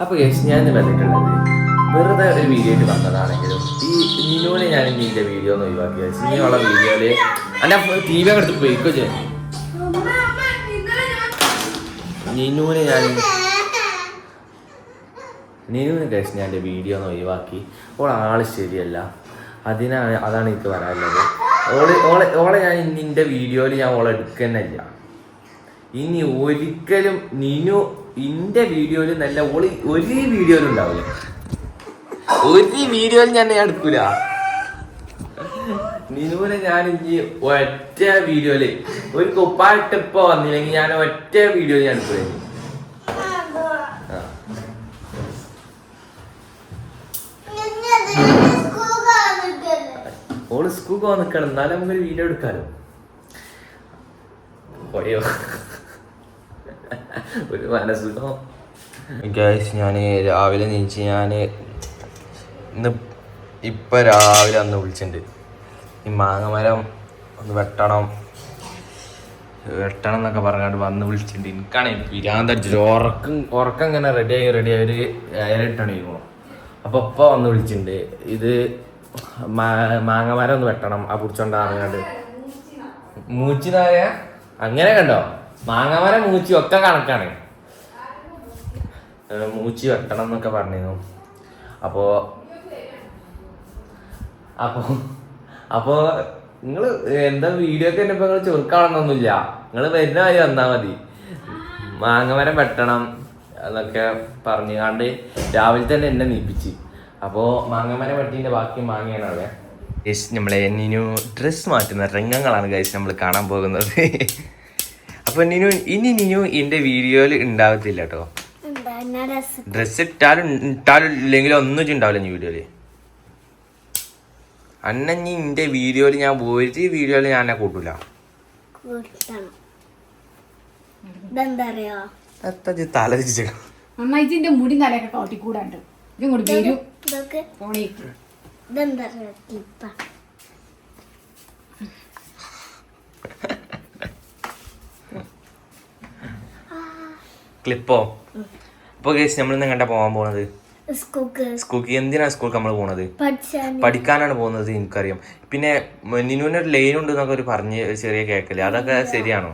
അപ്പോൾ ഞാൻ വന്നിട്ടുള്ളത് വെറുതെ ഒരു വീഡിയോ ആയിട്ട് വന്നതാണെങ്കിലും ഈ നിന്നുവിനെ ഞാൻ നിന്റെ വീഡിയോ ഒന്ന് ഒഴിവാക്കി. നീയുള്ള വീഡിയോയില് അല്ല ടി വി എടുത്ത് പോയിക്കോ ചെയ്യാൻ നിന്നുവിനെ കേസ് ഞാൻ എൻ്റെ വീഡിയോ ഒന്ന് ഒഴിവാക്കി. ആള് ശരിയല്ല, അതാണ് എനിക്ക് പറയാനുള്ളത്. ഓളെ ഞാൻ നിന്റെ വീഡിയോയിൽ ഞാൻ ഓളെ എടുക്കുന്നില്ല. ഇനി ഒരിക്കലും നിന്നു ഇന്റെ വീഡിയോയിൽ നല്ല ഓള് ഒരു വീഡിയോയിലും ഉണ്ടാവില്ല. ഒരു വീഡിയോയിൽ ഞാൻ എടുക്കൂല. നിന്നുവിനെ ഞാൻ ഇനി ഒറ്റ വീഡിയോയില് ഒരു കുപ്പായിട്ടിപ്പോ വന്നില്ലെങ്കിൽ ഞാൻ ഒറ്റ വീഡിയോയിൽ ഞാൻ എടുക്കൂല. ഓള് സ്കൂൾ പോകാൻ നിൽക്കണം, എന്നാലും നമുക്കൊരു വീഡിയോ എടുക്കാലോ. പോയോ ഒരു മനസ്സുഖം. ഞാൻ രാവിലെ നീച്ച് ഇപ്പൊ രാവിലെ അന്ന് വിളിച്ചിട്ടുണ്ട്. ഈ മാങ്ങമരം ഒന്ന് വെട്ടണം എന്നൊക്കെ പറഞ്ഞാണ്ട് വന്ന് വിളിച്ചിട്ടുണ്ട്. എനിക്കാണെങ്കിൽ പിരാന്തടിച്ചിട്ട് ഉറക്കം ഇങ്ങനെ റെഡിയായി ഒരു 7-8 മണി പോകണം. അപ്പോൾ ഇപ്പം വന്ന് വിളിച്ചിട്ടുണ്ട്. ഇത് മാങ്ങമരം ഒന്ന് വെട്ടണം. ആ പിടിച്ചോണ്ടാറുങ്ങാണ്ട് മൂച്ചിനായ അങ്ങനെ കണ്ടോ, മാങ്ങമരം മൂച്ചി ഒക്കെ കണക്കാണ്. മൂച്ചി വെട്ടണം എന്നൊക്കെ പറഞ്ഞിരുന്നു. അപ്പോ നിങ്ങൾ എന്താ വീഡിയോ ഒക്കെ തന്നെ ഇപ്പൊ നിങ്ങൾ ചുരുക്കാണെന്നൊന്നുമില്ല. നിങ്ങൾ വരുന്ന വഴി വന്നാൽ മതി. മാങ്ങമരം വെട്ടണം എന്നൊക്കെ പറഞ്ഞാണ്ട് രാവിലെ തന്നെ എന്നെ നീപ്പിച്ച്. അപ്പോൾ മാങ്ങമരം വെട്ടീൻ്റെ ബാക്കി മാങ്ങയാണ് അവിടെ. നമ്മളെ നിന്നു ഡ്രസ്സ് മാറ്റുന്ന രംഗങ്ങളാണ് ഗൈസ് നമ്മൾ കാണാൻ പോകുന്നത്. അപ്പോൾ നിന്നു എൻ്റെ വീഡിയോയിൽ ഉണ്ടാവത്തില്ല കേട്ടോ. ഡ്രസ്സ് ഇട്ടാലും ഇല്ലെങ്കിലും ഒന്നും ഉണ്ടാവില്ല ഈ വീഡിയോയില്. അന്നഞ്ഞി എൻ്റെ വീഡിയോയിൽ ഞാൻ ഒരു വീഡിയോയിൽ ഞാൻ എന്നെ കൂട്ടൂല. നന്നായിട്ട് മുടി നല്ലൊക്കെ കാട്ടിക്കൂടാണ്ട് ഇങ്ങോട്ട് വരും. ക്ലിപ്പോ? അപ്പൊ കേസ് നമ്മളിന്ന് കണ്ടാ പോവാൻ പോണത് സ്കൂൾക്ക്. എന്തിനാ സ്കൂൾക്ക് നമ്മൾ പോണത്? പഠിക്കാനാണ് പോകുന്നത്. എനിക്കറിയാം. പിന്നെ നിന്നുവിന് ഒരു ലൈൻ ഉണ്ട് എന്നൊക്കെ ഒരു പറഞ്ഞ് ചെറിയ കേക്കല്ലേ, അതൊക്കെ ശരിയാണോ?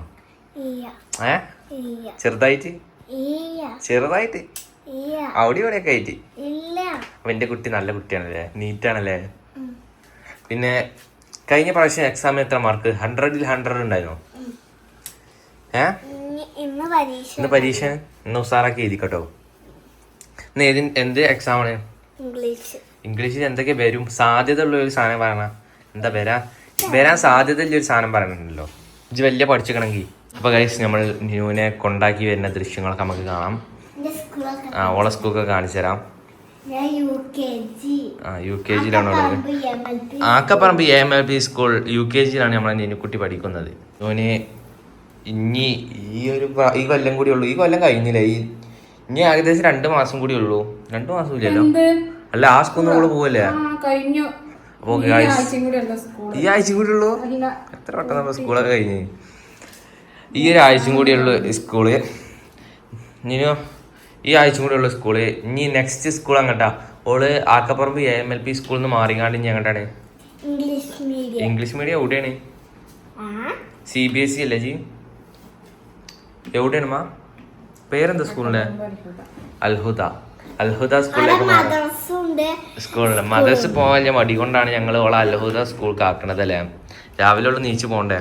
ചെറുതായിട്ട് അവിടെ ഇവിടെയൊക്കെ ആയിട്ട്. അപ്പൊ എന്റെ കുട്ടി നല്ല കുട്ടിയാണല്ലേ, നീറ്റാണല്ലേ. പിന്നെ കഴിഞ്ഞ പ്രാവശ്യം എക്സാമിന് എത്ര മാർക്ക്? 100ൽ 100 ഉണ്ടായിരുന്നോ? ഇന്ന് പരീക്ഷ ഇന്ന് ഉസാറാക്കി എഴുതിക്കട്ടോ. എന്ത് എക്സാമാണ്? ഇംഗ്ലീഷിൽ എന്തൊക്കെ വരും? സാധ്യത ഉള്ള ഒരു സാധനം പറയണ. എന്താ വരാൻ സാധ്യത ഉള്ള ഒരു സാധനം പറയണല്ലോ. ഇത് വലിയ പഠിച്ചിക്കണമെങ്കിൽ. അപ്പൊ ഗൈസ് നമ്മൾ ന്യൂനെ കൊണ്ടാക്കി വരുന്ന ദൃശ്യങ്ങളൊക്കെ നമുക്ക് കാണാം. ഓളെ സ്കൂളൊക്കെ കാണിച്ചു തരാം. UKG Akkaparamba AMLP school UKG നമ്മളെ നെനുക്കുട്ടി പഠിക്കുന്നത്. ന്യൂന് ഇനി ഈ കൊല്ലം കൂടി ഉള്ളൂ. ഈ കൊല്ലം കഴിഞ്ഞില്ല. ഇനി ഏകദേശം 2 മാസം കൂടി ഉള്ളൂ. 2 മാസം ഇല്ലല്ലോ. അല്ല ആ സ്കൂളിൽ കൂടെ പോവല്ലേ? അപ്പൊ ഈ ആഴ്ച കൂടി ഉള്ളൂ. എത്ര പെട്ടെന്ന് സ്കൂളൊക്കെ കഴിഞ്ഞ്. ഈ ഒരു ആഴ്ചയും കൂടി ഉള്ളു സ്കൂള്. ഇനിയോ ഈ ആഴ്ച കൂടി ഉള്ള സ്കൂള്. ഇനി നെക്സ്റ്റ് സ്കൂൾ അങ്ങട്ടാ. ഓള് ആക്കപ്പറമ്പ് AMLP സ്കൂളിൽ നിന്ന് മാറിങ്ങാണ്ട് ഇനി അങ്ങോട്ടാണ് ഇംഗ്ലീഷ് മീഡിയം. എവിടെയാണ്? CBSE അല്ലേ ജി? എവിടെയാണ് മാ? പേരെന്താ സ്കൂളിന്റെ? അൽഹുദ സ്കൂളിലേക്ക് സ്കൂളില് മദ്രസ് പോകാൻ മടി കൊണ്ടാണ് ഞങ്ങൾ ഓളെ അൽഹുദ സ്കൂൾക്ക് ആക്കണത് അല്ലേ. രാവിലെ ഉള്ള നീച്ച് പോണ്ടേ,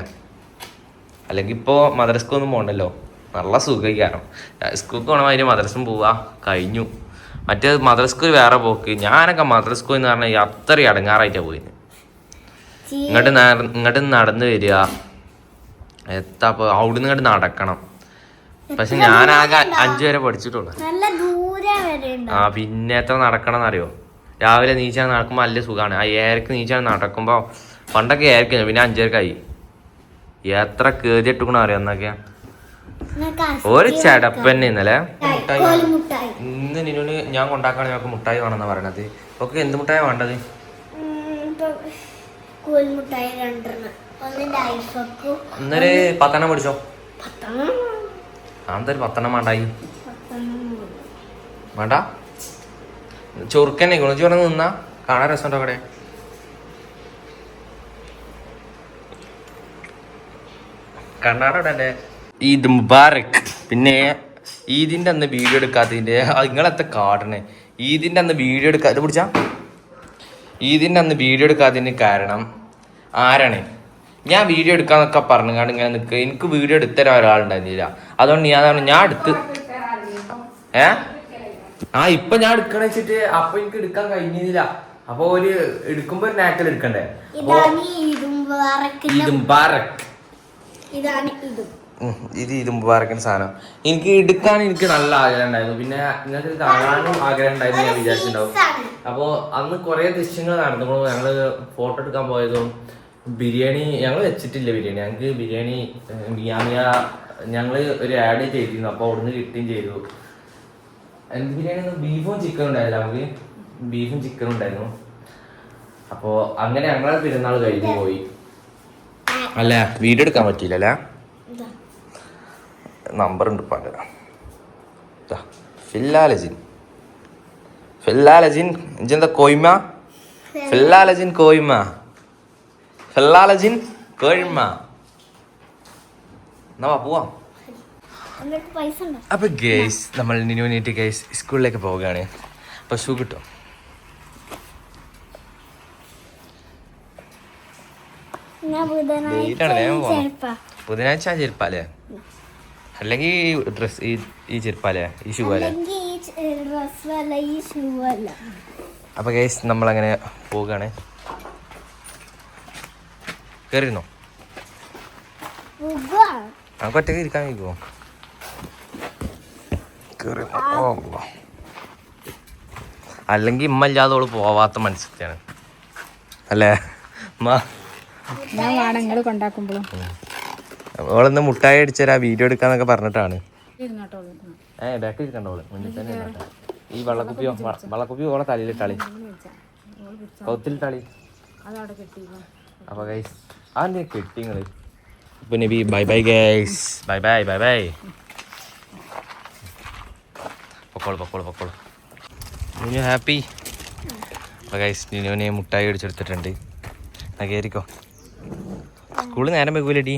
അല്ലെങ്കിൽ ഇപ്പോ മദ്രസ്ക്കൊന്നും പോകണ്ടല്ലോ. നല്ല സുഖീകാരം. സ്കൂൾക്ക് പോകണ മാതിരി മദ്രസും പോവാ കഴിഞ്ഞു. മറ്റേ മദ്രസ്ക്ക് വേറെ പോക്ക്. ഞാനൊക്കെ മദ്രസ്കോ എന്ന് പറഞ്ഞാൽ അത്രയും അടങ്ങാറായിട്ടാ പോയിന്. ഇങ്ങോട്ട് നടന്ന് വരിക, എത്താപ്പോ അവിടുന്ന് ഇങ്ങോട്ട് നടക്കണം. പക്ഷെ ഞാനാകെ 5 വരെ പഠിച്ചിട്ടുള്ളൂ. പിന്നെ എത്ര നടക്കണം എന്നറിയോ? രാവിലെ നീച്ചാൽ നടക്കുമ്പോൾ നല്ല സുഖമാണ്. ആ 7:00 നീച്ചാൽ നടക്കുമ്പോൾ പണ്ടൊക്കെ 7:00, പിന്നെ 5:00 എത്ര കേറിയിട്ടിക്കണോ അറിയോ എന്നൊക്കെ. ഒരു ചടപ്പന്നെ ഇന്നലെ. ഇന്ന് നിന്നോട് ഞാൻ കൊണ്ടാക്കാണ് ഞങ്ങൾക്ക് മുട്ടായി വേണമെന്നാ പറയണത്. ഓക്കെ, എന്ത് മുട്ടായി വേണ്ടത്? ഇന്നൊരു 10 മേടിച്ചോ. അതൊരു 10 വേണ്ടായി. വേണ്ട ചൊറുക്കന്നെ ഗുണജീവനം നിന്നാ കാണാൻ രസമുണ്ടോ അവിടെ? കണ്ണാടല്ലേ ഈദ് മുബാറക്. പിന്നെ ഈദിന്റെ അന്ന് വീഡിയോ എടുക്കാത്തതിന്റെ നിങ്ങളെത്ര കാടണേ. ഈദിന്റെ അന്ന് വീഡിയോ എടുക്കാതെ പിടിച്ചാ ഈദിന്റെ അന്ന് വീഡിയോ എടുക്കാത്തതിന് കാരണം ആരാണ്? ഞാൻ വീഡിയോ എടുക്കാന്നൊക്കെ പറഞ്ഞാണ്ട് ഇങ്ങനെ നിൽക്കുക. എനിക്ക് വീഡിയോ എടുത്തരാൻ ഒരാളുണ്ടായിരുന്നില്ല. അതുകൊണ്ട് ഞാൻ എടുത്ത് ഇപ്പൊ ഞാൻ എടുക്കണ വെച്ചിട്ട് അപ്പൊ എനിക്ക് എടുക്കാൻ കഴിഞ്ഞില്ല. അപ്പൊ ഒരു എടുക്കുമ്പോ ഒരു നാക്കൽ എടുക്കണ്ടേ. ഈദ് മുബാറക്. ഇത് ഈദ് മുബാറക്കിന്റെ സാധനം എനിക്ക് എടുക്കാൻ എനിക്ക് നല്ല ആഗ്രഹം ഉണ്ടായിരുന്നു. പിന്നെ നിങ്ങൾക്ക് കാണാനും ആഗ്രഹം ഉണ്ടായിരുന്നു ഞാൻ വിചാരിച്ചിട്ടുണ്ടാവും. അപ്പോ അന്ന് കുറെ ദൃശ്യങ്ങൾ നടന്നപ്പോൾ ഞങ്ങള് ഫോട്ടോ എടുക്കാൻ പോയതും ബിരിയാണി ഞങ്ങൾ വെച്ചിട്ടില്ല. ഞങ്ങൾക്ക് ബിരിയാണി മിയാമിയ ഞങ്ങള് ഒരു ആഡ് ചെയ്തിരുന്നു. അപ്പൊ അവിടുന്ന് കിട്ടുകയും ചെയ്തു. എന്ത് ബിരിയാണി? ബീഫും ചിക്കനും ഉണ്ടായില്ല. നമുക്ക് ബീഫും ചിക്കനും ഉണ്ടായിരുന്നു. അപ്പോ അങ്ങനെ ഞങ്ങളെ പെരുന്നാൾ കഴിഞ്ഞു പോയി. അല്ല വീഡിയോ എടുക്കാൻ പറ്റിയില്ലല്ലേ. നമ്പർ ഉണ്ട് പല ഫില്ലാലജിൻ എന്താ കോയ്മ ഫില്ലാലജിൻ കോയ്മ ഫില്ലാലജിൻ കോയ്മ എന്നാ പോവാം. അപ്പൊ ഗേസ് നമ്മൾ നിനുവിനേറ്റ് ഗേസ് സ്കൂളിലേക്ക് പോവുകയാണ്. അപ്പൊ ഷൂ കിട്ടും. ബുധനാഴ്ച ചെരുപ്പാലേ അല്ലെങ്കിൽ ഡ്രസ് ഈ ചെരുപ്പാലേ ഈ ഷൂ അല്ലേ? അപ്പൊ ഗേസ് നമ്മളങ്ങനെ പോവുകയാണ്. കേറിയിരുന്നോ? നമുക്ക് ഒറ്റക്ക് ഇരിക്കാൻ കഴിക്കുമോ? അല്ലെങ്കിൽ ഇമ്മ ഇല്ലാതോള് പോവാത്ത മനസ്സിലാണ് അല്ലേ? ഓളെന്ന് മുട്ടായി അടിച്ചാൽ വീഡിയോ എടുക്കാന്നൊക്കെ പറഞ്ഞിട്ടാണ്. ബാക്കിൽ ഇരിക്കണ്ടോള് മുന്നിൽ തന്നെ. ഈ വള്ളക്കുപ്പി ഓളെ തലയിലിട്ടാളി, കൗത്തിലിട്ടാളി. അപ്പൊ ഗൈസ് അതെന്താ കെട്ടി നിങ്ങള്? ഇപ്പൊ നബി bye bye guys. Bye bye bye bye. പൊക്കോളൂ. നിനു ഹാപ്പി? അപ്പൊ ഗൈസ് നിനുവിനെ മുട്ടായി അടിച്ചെടുത്തിട്ടുണ്ട്. കയറിക്കോ. സ്കൂളിൽ നേരം വെക്കൂലടി,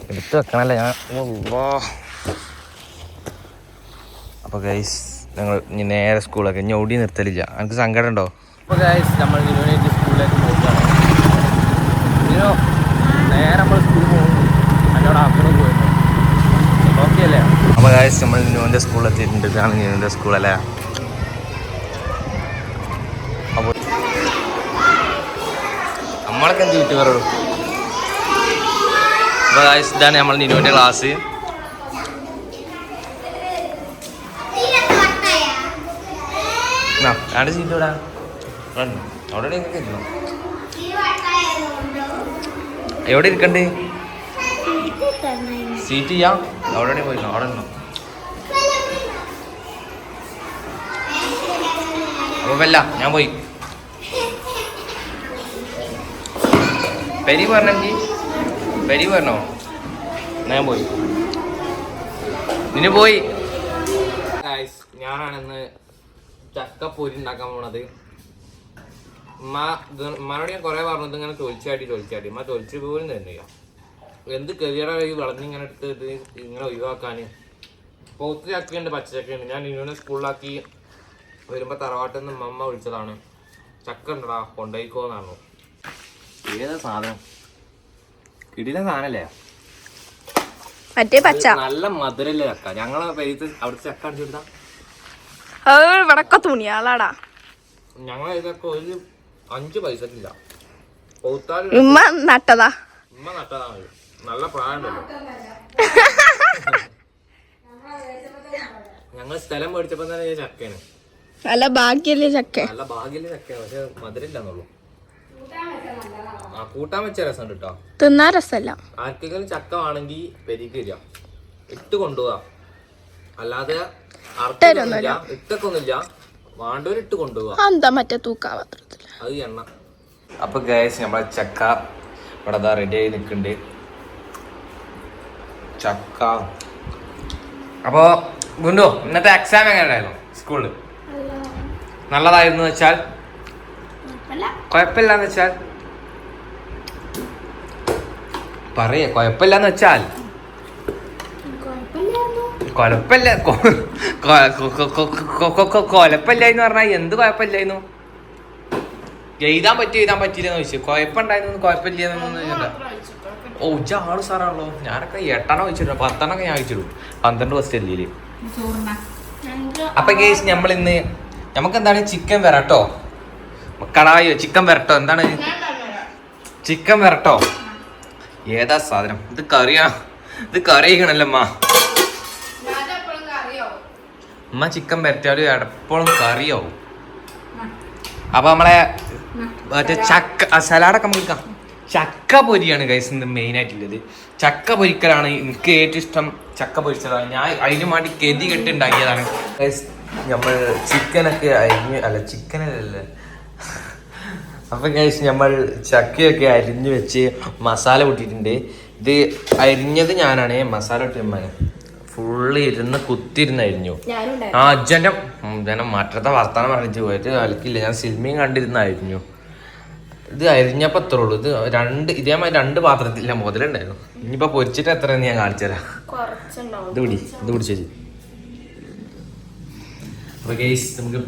എടുത്ത് വെക്കണല്ലേ ഞാൻ. അപ്പോൾ ഗൈസ് ഞങ്ങൾ ഇനി നേരെ സ്കൂളൊക്കെ ഇനി ഓടി നിർത്തലില്ല. എനിക്ക് സങ്കടം ഉണ്ടോ? അപ്പോൾ ഗൈസ് നമ്മൾ നിനുവിനായിട്ട് സ്കൂളിലേക്ക് പോവുകയാണ്. നിനോ നേരെ നമ്മൾ സ്കൂളിൽ പോകുന്നു. എന്നോട് അപ്പുറം പോയിരുന്നു. ഓക്കെ അല്ലേ? അപ്പോൾ ഗൈസ് നമ്മൾ നിനുവിൻ്റെ സ്കൂളിലെത്തിയിട്ടുണ്ട്. ഇതാണ് നിനുവിൻ്റെ സ്കൂളല്ലേ. അപ്പോൾ നമ്മളൊക്കെ എന്ത് യൂട്യൂബറുള്ളൂ. അപ്പോൾ ഗൈസ് ഇതാണ് നമ്മൾ നിനുവിൻ്റെ ക്ലാസ്. ആടെ സീറ്റ് ഇവിടെ അവിടെ ഇരുന്നോ. എവിടെ ഇരിക്കണ്ടേ? സീറ്റ് ചെയ്യാം. അവിടെ പോയിരുന്നോ? അവിടെ ഇരുന്നോ. അപ്പൊ വല്ല ഞാൻ പോയി. പെരി പറഞ്ഞോ? ഞാൻ പോയി. നിന്നെ പോയി. ഞാനാണെന്ന് ചക്കപ്പൊരി ഉണ്ടാക്കാൻ പോണത്. ഉമ്മാനോട് ഞാൻ കുറെ പറഞ്ഞത് ഇങ്ങനെ തൊലിച്ചാട്ടി ഉമ്മ തൊലിച്ച് പോലും തന്നെയാ. എന്ത് കരിയറായി വളഞ്ഞിങ്ങനെ എടുത്ത് ഇത് ഇങ്ങനെ ഒഴിവാക്കാൻ. പോത്ത് ചക്കയുണ്ട്, പച്ചച്ചക്കയുണ്ട്. ഞാൻ ഇവനെ സ്കൂളിലാക്കി വരുമ്പോ തറവാട്ടിൽ നിന്ന് അമ്മ വിളിച്ചതാണ്. ചക്ക ഉണ്ടടാ കൊണ്ടുപോയിക്കോന്നാണോ. ഏതാ സാധനം? ഇടില സാധനല്ലേ? മറ്റേ പച്ച നല്ല മധുരല്ലേ ചക്ക. ഞങ്ങളെ പേര് അവിടുത്തെ ചക്ക അടിച്ചെടുത്താ വടക്ക തുണിയാളാടാ. ഞങ്ങളെ ഇതൊക്കെ ഒരു 5 പൈസക്കില്ല. ഉമ്മ നട്ടതാ. ഉമ്മ നട്ടതാണ്. നല്ല പ്രായമുണ്ടല്ലോ. ഞങ്ങൾ സ്ഥലം മേടിച്ചപ്പോ തന്നെ ചക്കയാണ്. നല്ല ഭാഗ്യല്ലേ ചക്ക. നല്ല ഭാഗ്യല്ലേ ചക്കയാണ്. പക്ഷെ മധുരമില്ലെന്നുള്ളൂ. കൂട്ടാൻ വെച്ച രസം കേട്ടോ. തിന്നാ രസമല്ല. ആർക്കെങ്കിലും ചക്ക ആണെങ്കിൽ പെരിക്കില്ല, ഇട്ട് കൊണ്ടുപോവാ. അല്ലാതെ ഇട്ടൊക്കൊന്നുമില്ല. വാണ്ടവർ ഇട്ട് കൊണ്ടുപോവാ. എന്താ മറ്റേ തൂക്കാപാത്രത്തില് അത് എണ്ണ. അപ്പൊ ഗൈസ് നമ്മളെ ചക്ക ഇവിടെ റെഡി ആയി നിൽക്കുന്നുണ്ട്. ചക്ക. അപ്പൊ വീണ്ടോ ഇന്നത്തെ എക്സാം എങ്ങനെ ഉണ്ടായിരുന്നു? സ്കൂളിൽ നല്ലതായിരുന്നു വെച്ചാൽ കുഴപ്പമില്ലാന്ന് വെച്ചാൽ പറയേ കുഴപ്പമില്ലാന്ന് വെച്ചാൽ കൊലപ്പല്ല കൊലപ്പല്ലാന്ന് പറഞ്ഞാൽ എന്ത് കുഴപ്പമില്ലായിരുന്നു എഴുതാൻ പറ്റിയില്ലെന്ന് ചോദിച്ചു കുഴപ്പമുണ്ടായിരുന്നു കുഴപ്പമില്ലെന്ന് ഓ ആള് സാറാണല്ലോ ഞാനൊക്കെ 8 വെച്ചിട്ടുണ്ട് 10 ഞാൻ വെച്ചിട്ടു 12 ഫസ്റ്റ് അല്ലേ അപ്പൊ കേസ് നമ്മളിന്ന് നമുക്ക് എന്താണ് ചിക്കൻ വരട്ടോ കടായോ ചിക്കൻ വരട്ടോ എന്താണ് ചിക്കൻ വരട്ടോ ഏതാ സാധനം ഇത് കറിയാ ഇത് കറിയിക്കണല്ലോ അമ്മ ചിക്കൻ വരട്ടിയാലും എപ്പോഴും കറിയാവും അപ്പൊ നമ്മളെ മറ്റേ ചക്ക സലാഡൊക്കെ നമുക്ക് എടുക്കാം ചക്ക പൊരിയാണ് ഗൈസ് ഇന്ന് മെയിൻ ആയിട്ടുള്ളത് ചക്ക പൊരിക്കലാണ് എനിക്ക് ഏറ്റവും ഇഷ്ടം ചക്ക പൊരിച്ചതാണ് ഞാൻ അതിന് വേണ്ടി കെതി കെട്ടി ഉണ്ടാക്കിയതാണ് ഗൈസ് നമ്മൾ ചിക്കനൊക്കെ ചിക്കനല്ലേ അപ്പൊ ഗൈസ് നമ്മൾ ചക്കയൊക്കെ അരിഞ്ഞു വെച്ച് മസാല കൂട്ടിയിട്ടുണ്ട് ഇത് അരിഞ്ഞത് ഞാനാണ് മസാല ഇട്ടിരുന്നത് ഫുള്ള് ഇരുന്ന് കുത്തിരുന്ന് അരിഞ്ഞു ആ ജനം മറ്റത്തെ വർത്താനം പറഞ്ഞു പോയിട്ട് കളിക്കില്ല ഞാൻ സിനിമയും കണ്ടിരുന്ന അരിഞ്ഞു ഇത് അരിഞ്ഞപ്പോ എത്ര ഉള്ളൂ ഇത് ഇതേമാതിരി 2 പാത്രത്തില്ല മുതലുണ്ടായിരുന്നു ഇനിയിപ്പോ പൊരിച്ചിട്ട് എത്രയെന്ന് ഞാൻ കാണിച്ചുതരാം ഇത് പിടിച്ചേരി അപ്പൊ ഗൈസ് നമുക്ക്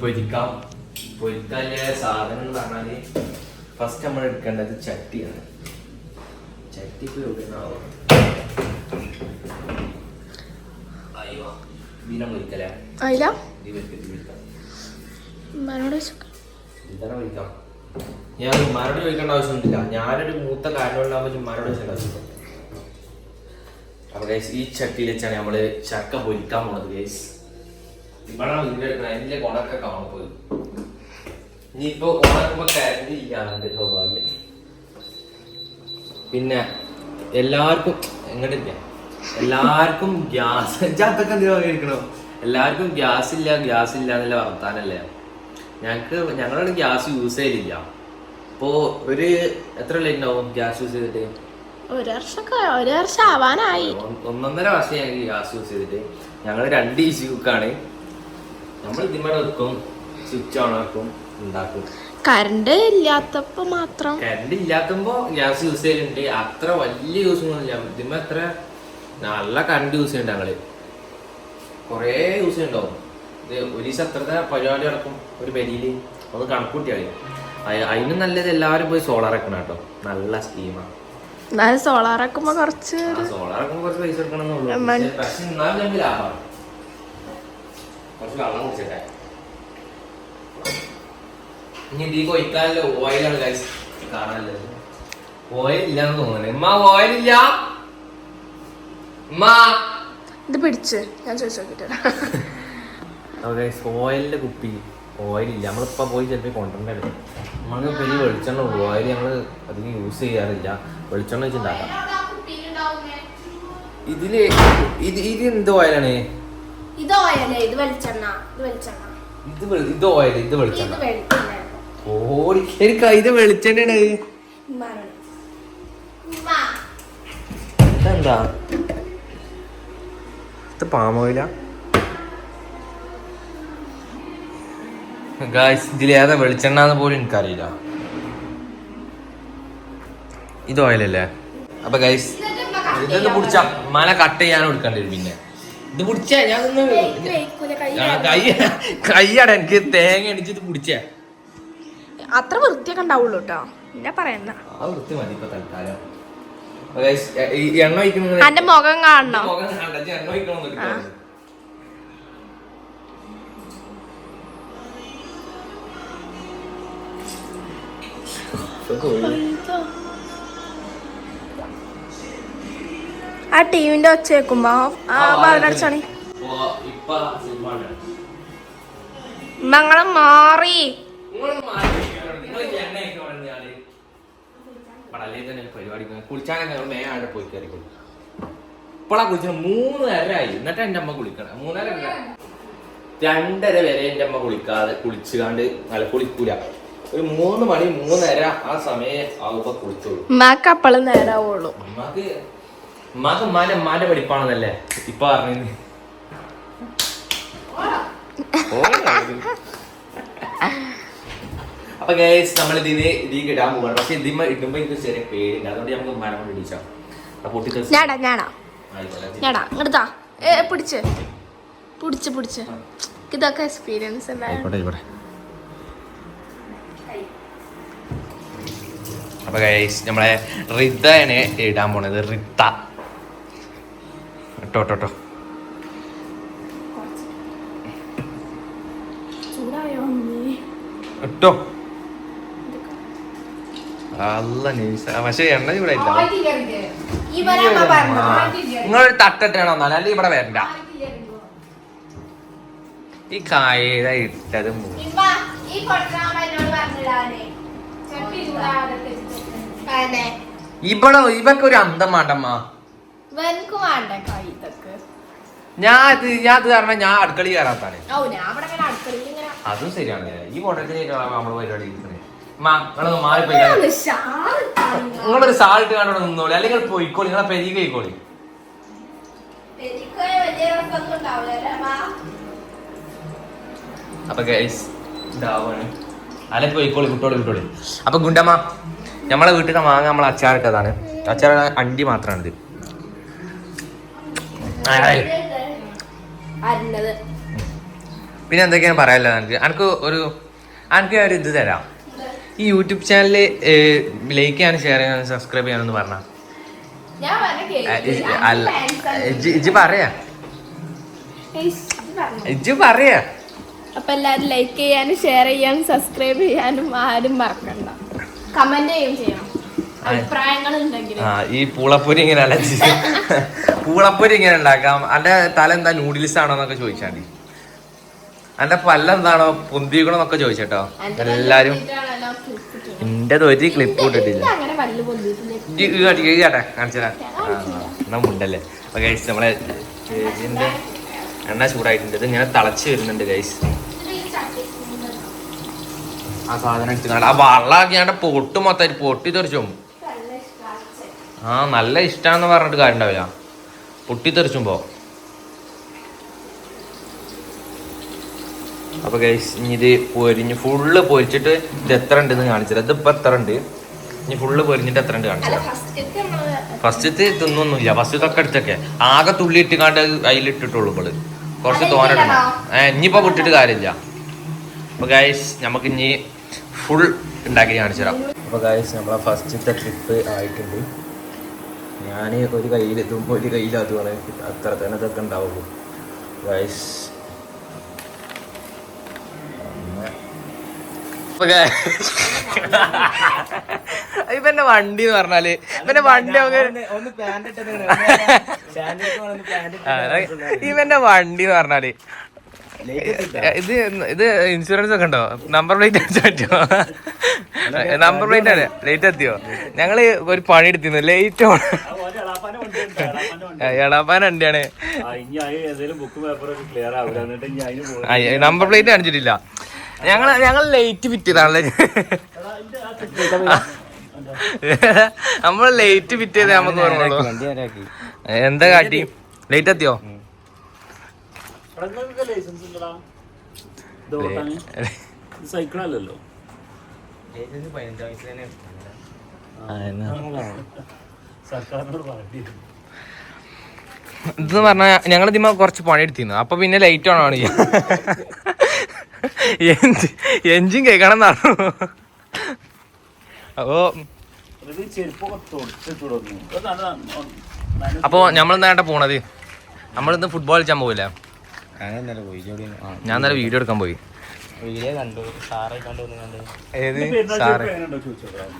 പൊരിക്കാനുള്ള സാധനം എന്ന് പറഞ്ഞാല് ഫസ്റ്റ് നമ്മൾ എടുക്കേണ്ടത് ചട്ടിയാണ് ചട്ടി ഞാൻ ഉമ്മാരോട് ചോദിക്കേണ്ട ആവശ്യമൊന്നുമില്ല ഞാനൊരു മൂത്ത കാരണമുണ്ടാകുമ്പോൾ ഉമ്മാരോട് ചോദിക്കേണ്ട ആവശ്യമില്ല അപ്പൊ ഗൈസ് ഈ ചട്ടിയിൽ വെച്ചാണ് നമ്മള് ചക്ക പൊരിക്കാൻ പോണത് ഗൈസ് ഇവിടെ അതിന്റെ കൊണൊക്കെ കാണുമ്പോൾ ഇനിയിപ്പോ ഓണാക്കുമ്പോ കരണ്ട് ഇല്ലാണ്ട് സൗഭാഗ്യം പിന്നെ എല്ലാവർക്കും എങ്ങോട്ടില്ല എല്ലാവർക്കും ഗ്യാസ് അതൊക്കെ എന്തിനാ എല്ലാവർക്കും ഗ്യാസ് ഇല്ല എന്നുള്ള വർത്താനല്ലേ ഞങ്ങളോട് ഗ്യാസ് യൂസ് ചെയ്യലില്ല അപ്പോ ഒരു എത്ര ഉണ്ടാവും ഗ്യാസ് യൂസ് ചെയ്തിട്ട് 1 വർഷം ആവാനായി 1.5 വർഷം ഞങ്ങൾ ഗ്യാസ് യൂസ് ചെയ്തിട്ട് ഞങ്ങൾ 2 ഈസി കുക്കാണ് നമ്മൾ ഇതിന്മേടെ വെക്കും സ്വിച്ച് ഓൺ ആക്കും ഉണ്ടാക്കും കറണ്ട് ഇല്ലാത്തപ്പോ മാത്രം കറണ്ട് ഇല്ലാത്തപ്പോ ഗ്യാസ് യൂസ് ചെയ്യലുണ്ട് അത്ര വലിയ യൂസ് ഒന്നുമില്ല ഇതിന്മേ അത്ര നല്ല കറണ്ട് യൂസ് ചെയ്യുന്നുണ്ട് ഞങ്ങള് കൊറേ യൂസ് ചെയ്യുന്നുണ്ടാവും ഇത് ഒരു ദിവസം അത്രത്തെ പരിപാടി നടക്കും ഒരു പരിയില് ഒന്ന് കണക്കൂട്ടിയാൽ അതിന് നല്ലത് എല്ലാവരും പോയി സോളാർ വെക്കണം കേട്ടോ നല്ല സ്കീമാണ് സോളാർ ആക്കുമ്പോ കുറച്ച് പൈസ എടുക്കണമെന്നുള്ളൂ പക്ഷെ എന്നാലും ഞങ്ങൾക്ക് ലാഭമാണ് കുറച്ച് വെള്ളം കുടിച്ചേട്ടെ ഇനി ഇതിൽ കൊയ്ക്കാനല്ലോ ഓയിലാണ് കാണാനല്ലോ ഓയിൽ ഇല്ലാന്ന് തോന്നുന്നു ഓയിലില്ല ഇത് പിടിച്ച് ഞാൻ ചോദിച്ചു ഓയിലിന്റെ കുപ്പി ഓയിലില്ല നമ്മളിപ്പോ പോയി ചിലപ്പോൾ കൊണ്ടുവരണ്ടേ നമുക്ക് വലിയ വെളിച്ചെണ്ണ ഉള്ളൂ ഓയിൽ ഞങ്ങൾ അധികം യൂസ് ചെയ്യാറില്ല വെളിച്ചെണ്ണ വെച്ചുണ്ടാക്കാം ഇത് എന്ത് ഓയിലാണ് ഇത് വെളിച്ചെണ്ണ ഓടി എനിക്ക് ഇത് വെളിച്ചെണ്ണ ഇതെന്താ ഇത് പാമോയില ഗായ്സ് ഇതിലേതാ വെളിച്ചെണ്ണ പോലും എനിക്കറിയില്ല ഇത് ഓയിലല്ലേ അപ്പൊ ഗൈസ് ഇതൊന്ന് പിടിച്ച മല കട്ട് ചെയ്യാനും എടുക്കേണ്ടി വരും പിന്നെ ഇത് പിടിച്ചാ ഞാൻ കയ്യാടാ എനിക്ക് തേങ്ങ അടിച്ചിട്ട് പിടിച്ചേ അത്ര വൃത്തിയൊക്കെ ഉണ്ടാവുള്ളൂ കേട്ടോ പിന്നെ പറയുന്ന ആ വൃത്തി മതി ഇപ്പൊ തൽക്കാലം എണ്ണ ഒഴിക്കുന്നത് എന്റെ മുഖം കാണണോ എണ്ണ ഒഴിക്കണം ആ ടീമിന്റെ ഒച്ച വെക്കുമ്പോ അടച്ചാണ് ഞങ്ങളെ മാറി കുളിച്ചാനൊക്കെ മേലെ പോയി കയറിക്കൊള്ളു ഇപ്പളാ കുളിച്ച 3 നേരമായി എന്നിട്ട് എന്റെ അമ്മ കുളിക്കണം 2:30 വരെ എന്റെ അമ്മ കുളിച്ചുകാണ്ട് നല്ല കുളിക്കൂല ഒരു 3 മണി 3:30 ആ സമയം ആവുമ്പോ കുളിച്ചോളൂ ഉമ്മാക്ക് അപ്പളും നേരാവുള്ളൂ ഉമ്മാന്റെ പഠിപ്പാണെന്നല്ലേ ഇപ്പൊ പറഞ്ഞു അപ്പൊ ഗൈസ് നമ്മൾ ഇതിലേക്ക് ഇടാൻ പോവാണ്. പക്ഷെ ഇതിമ്മ ഇടുമ്പോ എനിക്ക് ചെറിയ പേടില്ല, അതുകൊണ്ട് നമുക്ക് മരം കൊണ്ട് ഇടിച്ചാ പൊട്ടി. ഞാടാ ഇങ്ങോട്ടാ പിടിച്ച് ഇതൊക്കെ എക്സ്പീരിയൻസ് ആയിക്കോട്ടെ. അപ്പൊ ഗൈസ് നമ്മളെ റിതയാണ് ഇടാൻ പോണത്. റിത്ത ഇട്ടോ ഇട്ടോ. അല്ല നൈസ. പക്ഷെ എണ്ണ ചൂടായില്ല. നിങ്ങളൊരു തട്ടിട്ടാണോ അല്ലെങ്കിൽ ഇവിടെ വരണ്ട. ഈ കായ ഇട്ടത് ഇവക്ക് ഒരു അന്തം വേണ്ടമ്മ. ഞാൻ ഇത് കാരണം ഞാൻ അടുക്കളി കയറാത്താണ്. അതും ശരിയാണ്. ഈ കോട്ടയത്തിന് നമ്മള് പരിപാടി മാറിപ്പോയി. നിങ്ങളൊരു സാൾട്ട് കണ്ടോടെ നിന്നോളി, അല്ലെങ്കിൽ പോയിക്കോളി. നിങ്ങളെ പെരിക പോയിക്കോളി. അപ്പൊ ഗൈസ് ഇതാവാണ്. അല്ലെ പോയിക്കോളി, വിട്ടോളി. അപ്പൊ ഗുണ്ടമ്മ നമ്മളെ വീട്ടിൽ മാങ്ങ നമ്മളെ അച്ചാറിട്ടതാണ്. അച്ചാർ അണ്ടി മാത്രമാണിത്. പിന്നെ എന്തൊക്കെയാണ് പറയാല്ലോ എനിക്ക് ഒരു ഇത് തരാം. ഈ യൂട്യൂബ് ചാനല് ലൈക്ക് ചെയ്യാനും ഷെയർ ചെയ്യാനും സബ്സ്ക്രൈബ് ചെയ്യാനൊന്ന് പറഞ്ഞാ. അല്ല ഇജ്ജ് പറയാ. അപ്പൊ എല്ലാരും ലൈക്ക് ചെയ്യാനും ഷെയർ ചെയ്യാനും സബ്സ്ക്രൈബ് ചെയ്യാനും ആരും മറക്കണ്ട. കമന്റ് ചെയ്യണം അഭിപ്രായങ്ങൾ ഉണ്ടെങ്കിൽ. ഈ പൂളപ്പൊരി ഇങ്ങനെ പൂളപ്പൊരി ഇങ്ങനെ ഉണ്ടാക്കാം. അന്റെ തല എന്താ നൂഡിൽസ് ആണോ എന്നൊക്കെ ചോദിച്ചാൽ മതി. അന്റെ പല്ലെന്താണോ പൊന്തിക്കണോന്നൊക്കെ ചോദിച്ചേട്ടോ എല്ലാരും. എന്റെ ഒരു ക്ലിപ്പ് ഇട്ടിട്ടില്ല. കാണിച്ചാ എന്നാ മുണ്ടല്ലേ. അപ്പൊ ഗൈസ് നമ്മളെ ഇതിന്റെ എണ്ണ ചൂടായിട്ടുണ്ട്. ഇത് ഇങ്ങനെ തിളച്ച് വരുന്നുണ്ട് ഗൈസ്. ആ സാധനം എടുത്ത് ആ വള്ളാക്കിയാണ്ട് പൊട്ട് മൊത്തം പൊട്ടി തെറിച്ചും. നല്ല ഇഷ്ടാന്ന് പറഞ്ഞിട്ട് കാര്യം ഉണ്ടാവില്ല, പൊട്ടിത്തെറിച്ചുമ്പോ. അപ്പൊ ഗൈസ് ഇനി ഇത് പൊരിഞ്ഞ് ഫുള്ള് പൊരിച്ചിട്ട് ഇത് എത്ര ഉണ്ടെന്ന് കാണിച്ചത്. ഇതിപ്പോ എത്ര ഉണ്ട്, ഇനി ഫുള്ള് പൊരിഞ്ഞിട്ട് എത്ര ഉണ്ട് കാണിച്ചത്. ഫസ്റ്റത്തെ തിന്നൊന്നുമില്ല, ഫസ്റ്റത്തൊക്കെ അടിച്ചൊക്കെ ആകെ തുള്ളി ഇട്ടിക്കാണ്ട് അതിലിട്ടിട്ടുള്ളൂ. ഇവള് കുറച്ച് തോന്നിടണം. ഇനിയിപ്പോ വിട്ടിട്ട് കാര്യമില്ല. അപ്പൊ ഗൈസ് നമുക്ക് ഇനി ഫുൾ ഉണ്ടാക്കി കാണിച്ചു തരാം. അപ്പൊ ഗൈസ് നമ്മളെ ഫസ്റ്റത്തെ ട്രിപ്പ് ആയിട്ടുണ്ട്. ഞാൻ ഒരു കയ്യിൽ ഇതും ഒരു കയ്യിൽ അതുമാണ്. അത്ര തന്നെ ഇതൊക്കെ ഉണ്ടാവുള്ളൂ ഗൈസ്. ഇവന്റെ വണ്ടി എന്ന് പറഞ്ഞാല് ഇവന്റെ വണ്ടി ഇവന്റെ വണ്ടി എന്ന് പറഞ്ഞാല് ഇത് ഇൻഷുറൻസ് ഒക്കെ ഉണ്ടോ? നമ്പർ പ്ലേറ്റ് അടിച്ചാൽ പറ്റുമോ? നമ്പർ പ്ലേറ്റ് ആണ്. ലേറ്റ് എത്തിയോ? ഞങ്ങള് ഒരു പണി എടുത്തിരുന്നു. ലേറ്റ് എളാപ്പാൻ വണ്ടിയാണ്. നമ്പർ പ്ലേറ്റ് കാണിച്ചിട്ടില്ല. ഞങ്ങൾ ലേറ്റ് ഫിറ്റിയതാണല്ലേ. നമ്മള് ലേറ്റ് ഫിറ്റ് ചെയ്തേ നമുക്ക് ഓർമ്മയുള്ളൂ. എന്താ കാട്ടി? ലേറ്റ് എത്തിയോ? സൈക്കിളല്ലോ. ഇതെന്ന് പറഞ്ഞാ ഞങ്ങൾ ഇതിമ്മ കുറച്ച് പണി എടുത്തിരുന്നു. അപ്പൊ പിന്നെ ലൈറ്റ് ഓൺ ആണ്. എഞ്ചിൻ കേൾക്കണം എന്നാണോ? അപ്പൊ നമ്മളെന്താ പോണത്? നമ്മളിന്ന് ഫുട്ബോൾ കളിച്ചാൻ പോവില്ല. ഞാൻ ഇന്നലെ വീഡിയോ എടുക്കാൻ പോയി.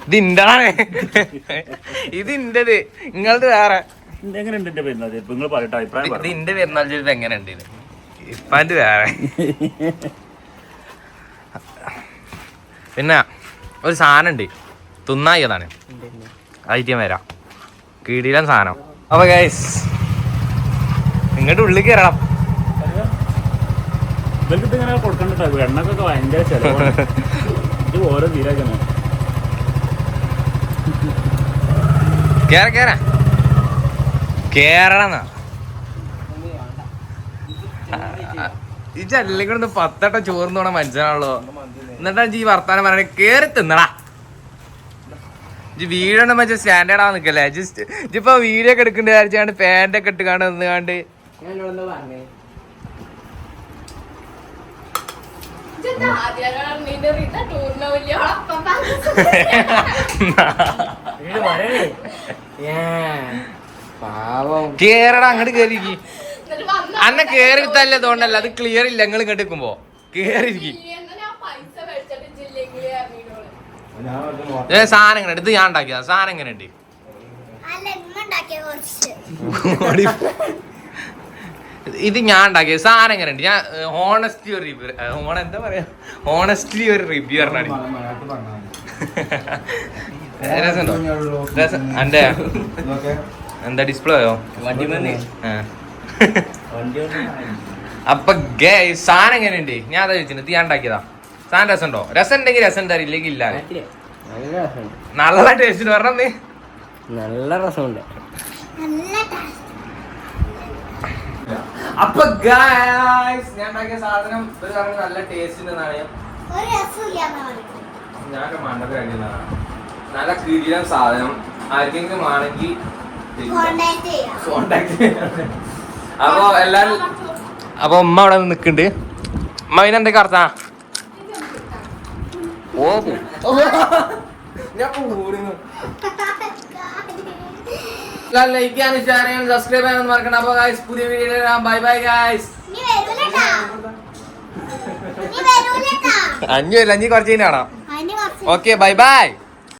ഇത് ഇന്റതാണ്, ഇത് ഇന്റത്, നിങ്ങളത് വേറെ. ഇത് ഇന്റെ പെരുന്നാൾ ചെയ്തിട്ട് എങ്ങനെയുണ്ട്? ഇപ്പാൻ്റെ വേറെ. പിന്നെ ഒരു സാധനം ഉണ്ട്, തിന്നായിയതാണ്. ഐറ്റം വരാം, കീടിയിലെ സാധനം. അപ്പൊ ഗൈസ് ഇങ്ങോട്ട് ഉള്ളിൽ കയറണം. ഇങ്ങനെ കൊടുക്കണ്ട, എണ്ണക്കൊക്കെ ഭയങ്കര ചെലവാണ്. ഇത് ഓരോ തീരാക്കണം. കേറണം. ഈ ചെല്ലിൽ കൂടെ 10 വട്ടം ചോറിന് പോണ മനുഷ്യനാണല്ലോ. എന്നിട്ടാ ഈ വർത്താനം പറയണേ കേറി തിന്നടാ. വീടൊന്നും വെച്ച സ്റ്റാൻഡേർഡ് ആവാൻ നിക്കല്ലേ. ജസ്റ്റ് ഇപ്പൊ വീഡിയോ ഒക്കെ എടുക്കണ്ട വിചാരിച്ചാണ്ട് പാൻറ്റൊക്കെ ഇട്ടുകാണ്ട് നിന്നുകാണ്ട് കേറടാ അങ്ങോട്ട് കേറിക്ക്. അന്നെ കേറി തല്ലതുകൊണ്ടല്ല, അത് ക്ലിയർ ഇല്ല. നിങ്ങൾ ഇങ്ങോട്ട് നിൽക്കുമ്പോ കേറിയിരിക്കും. സാധനം എങ്ങനെ ഇത് ഞാൻ ഉണ്ടാക്കിയതാ. സാധനം എങ്ങനെ ഉണ്ട്? ഇത് ഞാൻ ഉണ്ടാക്കിയത്. സാധനം എങ്ങനെ ഉണ്ട്? ഞാൻ ഹോണസ്റ്റ്ലി ഒരു റിവ്യൂ, എന്താ പറയാ, ഹോണസ്റ്റ്ലി ഒരു റിവ്യൂ പറഞ്ഞാണ്. രസമുണ്ടോ? രസം എന്റെ എന്താ ഡിസ്പ്ലേ ആയോ? അപ്പൊ സാധനം എങ്ങനെയുണ്ട്? ഞാൻ അതാ ചോദിച്ചത്. ഞാൻ ഉണ്ടാക്കിയതാ. സാധനം രസമുണ്ടോ? രസം ഉണ്ടെങ്കിൽ രസം തരില്ലെങ്കിൽ ഇല്ല. നല്ല ടേസ്റ്റ് പറഞ്ഞേ. നല്ല രസമുണ്ട്. അപ്പൊ ഗായ്സ് ഞാൻ ഉണ്ടാക്കിയ സാധനം നല്ല ടേസ്റ്റ് ഉണ്ടെന്നാണ് ഞാൻ മണ്ടൊക്കെ കഴിക്കുന്നതാണ്. നല്ല കിടിലൻ സാധനം. ആർക്കെങ്കിലും ആണെങ്കിൽ അപ്പൊ എല്ലാരും. അപ്പൊ ഉമ്മ അവിടെ നിൽക്കുന്നുണ്ട്. ഉമ്മ ഇതിനെന്തൊക്കെ അർത്ഥ? ഓ ഞാൻ ലൈക്ക് ചെയ്യാനും ഷെയർ ചെയ്യാനും സബ്സ്ക്രൈബ് ചെയ്യാനും മറക്കണം. അപ്പൊ ഗായ്സ് പുതിയ വീഡിയോ ബൈ ബൈ ഗായ്സ്. അഞ്ഞു കുറച്ച് കഴിഞ്ഞ് കാണാം. Okay bye bye.